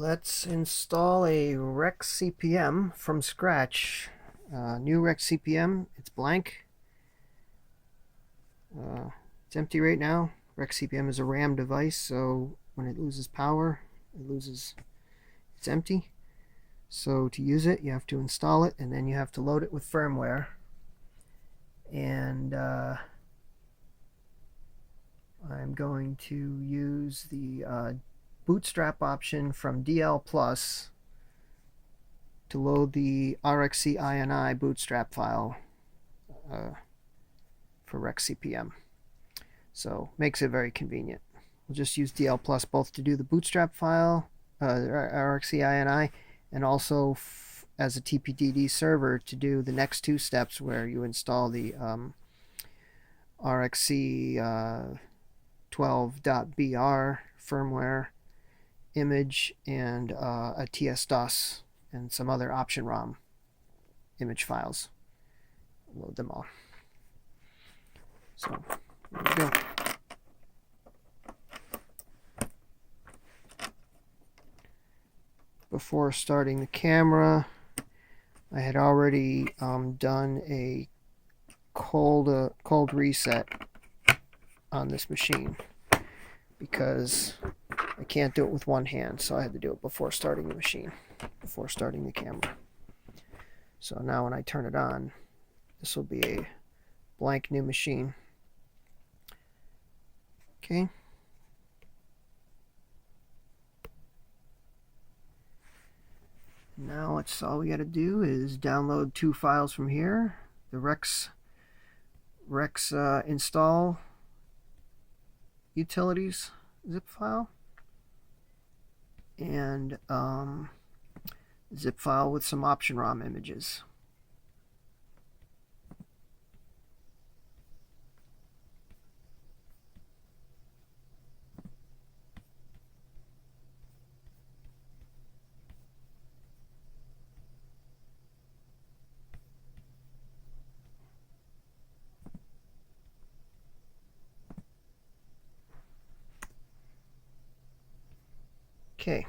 Let's install a REXCPM from scratch. New REXCPM, it's blank. It's empty right now. REXCPM is a RAM device, so when it loses power, it's empty. So to use it, you have to install it, and then you have to load it with firmware. And I'm going to use the Bootstrap option from dl2 to load the REXCPM Bootstrap file for REXCPM. So makes it very convenient. We'll just use dl2 both to do the Bootstrap file, REXCPM, and also as a TPDD server to do the next two steps where you install the REXC12.br firmware image and a TS-DOS and some other option ROM image files. Load them all. So there we go. Before starting the camera, I had already done a cold reset on this machine because I can't do it with one hand, so I had to do it before starting the machine, before starting the camera. So now when I turn it on, this will be a blank new machine. Okay. Now it's all we got to do is download two files from here: the Rex install utilities zip file and zip file with some option ROM images. Okay.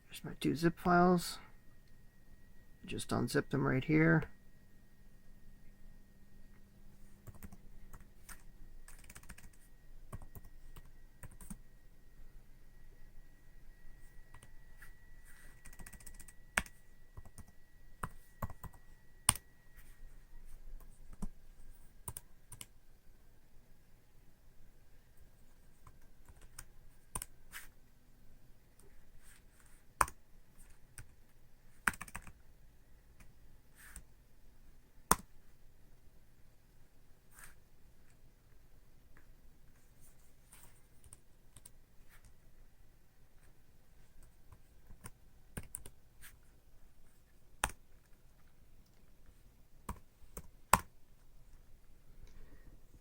There's my two zip files. Just unzip them right here.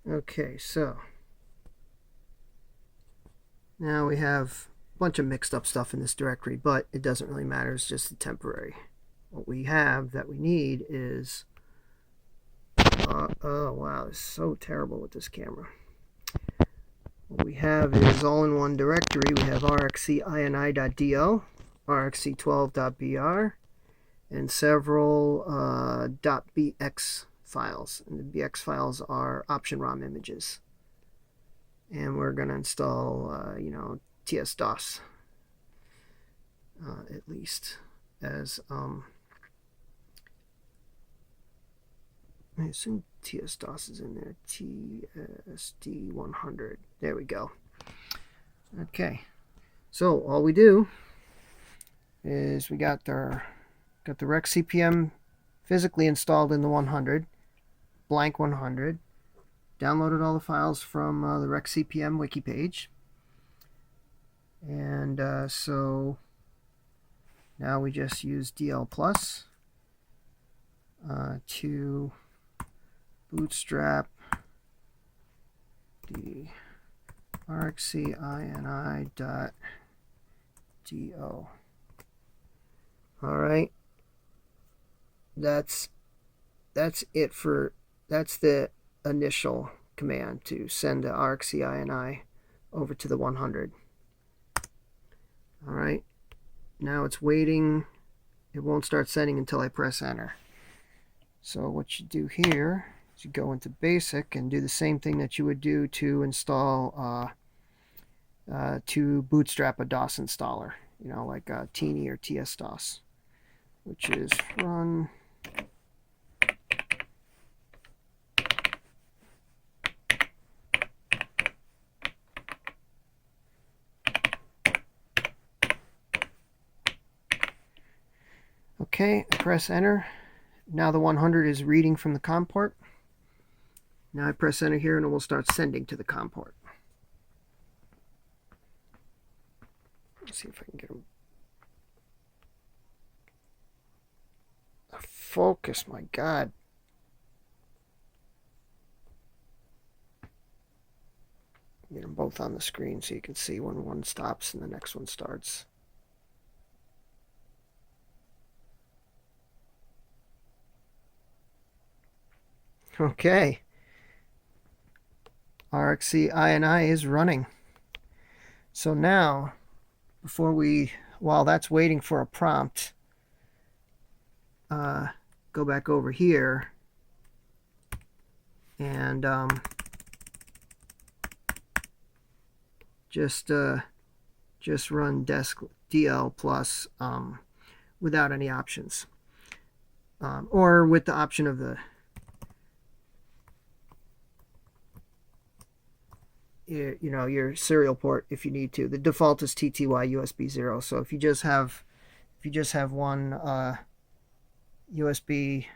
Okay, so now we have a bunch of mixed up stuff in this directory, but it doesn't really matter. It's just temporary. What we have that we need is oh wow, it's so terrible with this camera. What we have is all in one directory. We have rexcini.do, rexc12.br, and several .bx files. And the bx files are option ROM images. And we're going to install, TS-DOS, at least, as, I assume TS-DOS is in there, TSD100. There we go. Okay, so all we do is we got the REXCPM physically installed in the 100, blank 100, downloaded all the files from the REXCPM wiki page. And so now we just use dl plus to bootstrap the REXCINI.do. All right, that's it for that's the initial command to send the REXCINI over to the 100. All right, now it's waiting. It won't start sending until I press enter. So what you do here is you go into basic and do the same thing that you would do to install to bootstrap a DOS installer, like Teeny or TS-DOS, which is run Okay, I press enter. Now the 100 is reading from the COM port. Now I press enter here and it will start sending to the COM port. Let's see if I can get them. Focus, my God. Get them both on the screen so you can see when one stops and the next one starts. Okay. REXCINI is running. So now, while that's waiting for a prompt, go back over here and just run dl plus without any options, or with the option of your serial port if you need to. The default is TTY USB 0. So if you just have one USB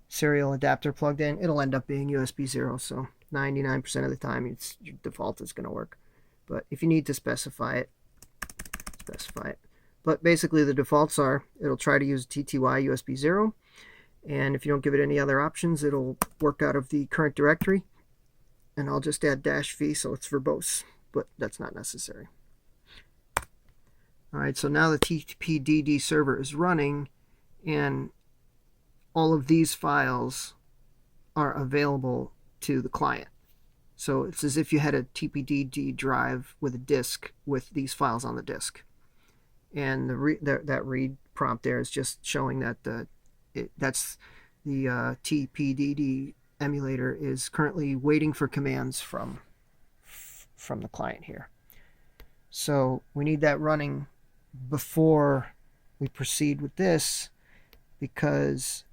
serial adapter plugged in, it'll end up being USB 0. So 99% of the time, your default is going to work. But if you need to specify it, specify it. But basically, the defaults are it'll try to use TTY USB 0, and if you don't give it any other options, it'll work out of the current directory. And I'll just add -v so it's verbose, but that's not necessary. All right, so now the TPDD server is running, and all of these files are available to the client. So it's as if you had a TPDD drive with a disk with these files on the disk. And that read prompt there is just showing that that's the TPDD emulator is currently waiting for commands from the client here. So we need that running before we proceed with this, because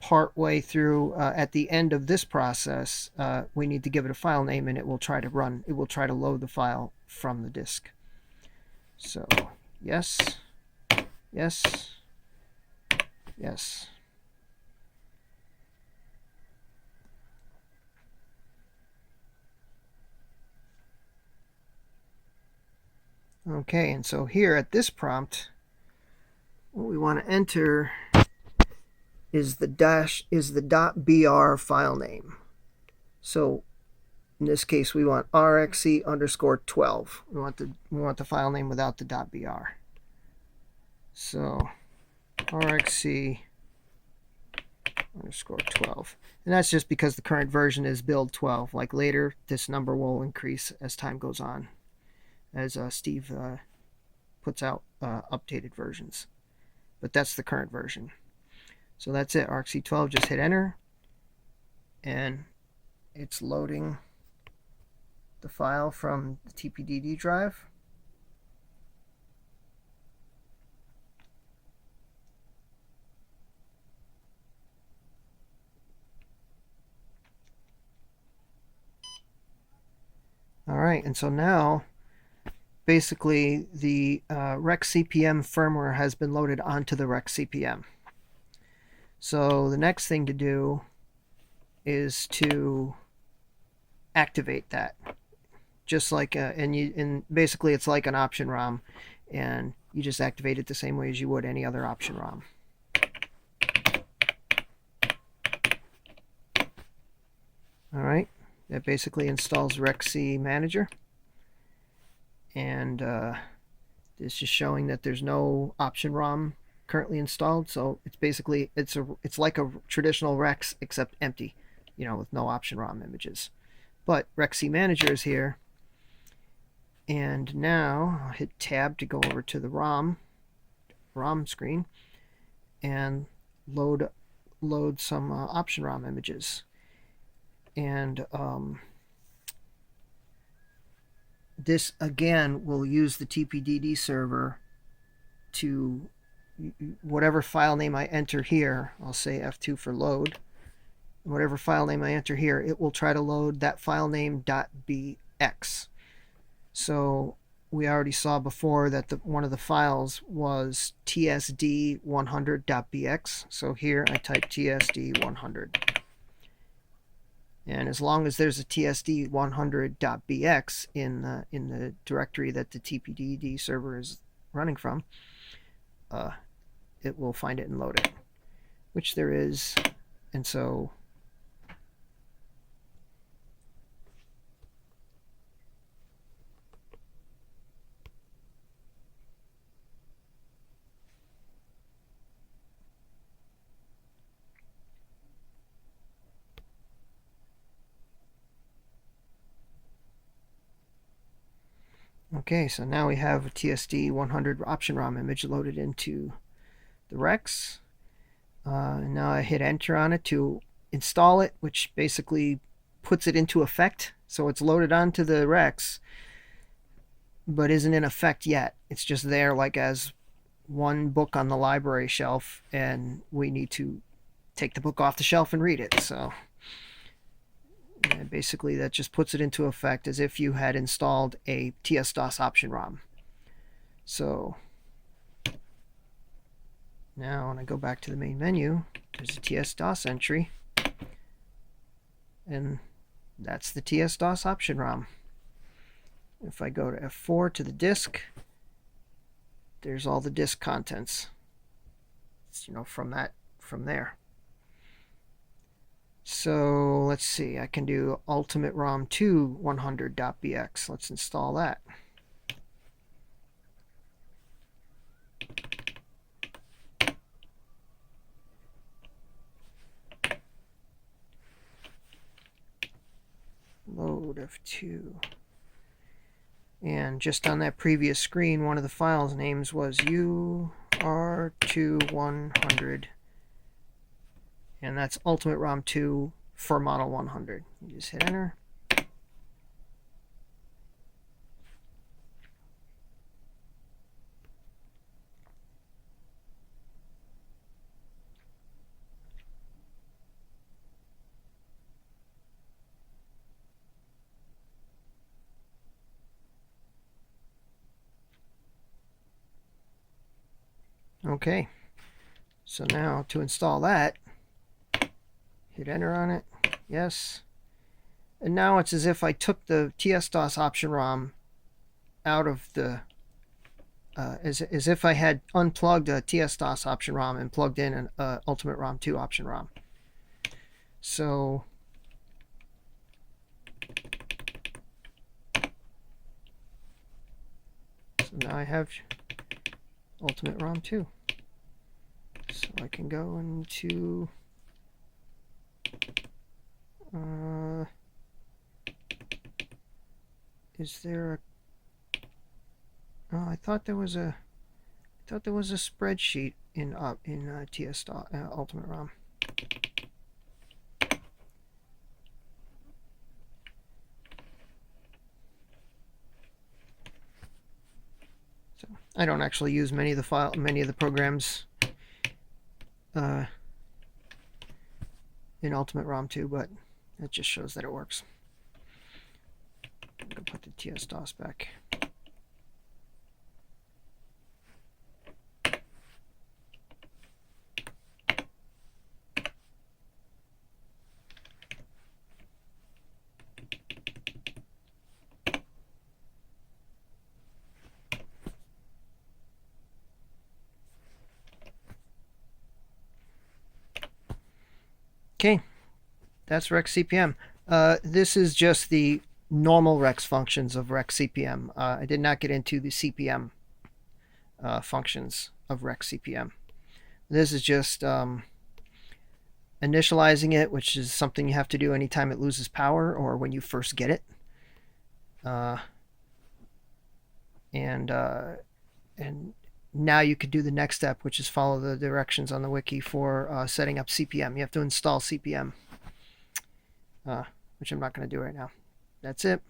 partway through at the end of this process, we need to give it a file name, and it will try to load the file from the disk. So yes, yes, yes. Okay, and so here at this prompt, what we want to enter is the .br file name. So in this case, we want REXC_12. We want the file name without the .br. So REXC_12, and that's just because the current version is build 12. Like later, this number will increase as time goes on, as Steve puts out updated versions. But that's the current version. So that's it, REXC12, just hit enter, and it's loading the file from the TPDD drive. All right, and so now basically the REXCPM firmware has been loaded onto the REXCPM. So the next thing to do is to activate that, just like and basically it's like an option ROM, and you just activate it the same way as you would any other option ROM. All right, that basically installs REXC Manager, and this is showing that there's no option ROM currently installed. So it's basically it's like a traditional Rex except empty, with no option ROM images. But REXC Manager is here, and now I'll hit Tab to go over to the ROM screen and load some option ROM images. And this again will use the TPDD server to whatever file name I enter here. I'll say F2 for load. Whatever file name I enter here, it will try to load that file name .bx. So we already saw before that one of the files was tsd100.bx. So here I type tsd100. And as long as there's a tsd100.bx in the directory that the TPDD server is running from, it will find it and load it, which there is. And so okay, so now we have a TSD100 option ROM image loaded into the Rex. And now I hit enter on it to install it, which basically puts it into effect. So it's loaded onto the Rex, but isn't in effect yet. It's just there like as one book on the library shelf, and we need to take the book off the shelf and read it. So basically that just puts it into effect as if you had installed a TS-DOS option ROM. So now when I go back to the main menu, there's a TS-DOS entry, and that's the TS-DOS option ROM. If I go to F4 to the disk, there's all the disk contents. It's, from there. So let's see, I can do Ultimate ROM 2 100.bx. Let's install that. Load F2. And just on that previous screen, one of the files names was UR2100. And that's Ultimate ROM 2 for Model 100. You just hit enter. Okay, so now to install that, hit enter on it, yes. And now it's as if I took the TS-DOS option ROM out of the, as if I had unplugged a TS-DOS option ROM and plugged in an Ultimate ROM 2 option ROM. So now I have Ultimate ROM 2. So I can go into is there a I thought there was a spreadsheet in TS Ultimate ROM. So I don't actually use many of the programs in Ultimate ROM 2, but it just shows that it works. I'm going to put the TS-DOS back. Okay, that's REXCPM. This is just the normal Rex functions of REXCPM. I did not get into the CPM functions of REXCPM. This is just initializing it, which is something you have to do anytime it loses power or when you first get it. And now you could do the next step, which is follow the directions on the wiki for setting up CPM. You have to install CPM, which I'm not going to do right now. That's it.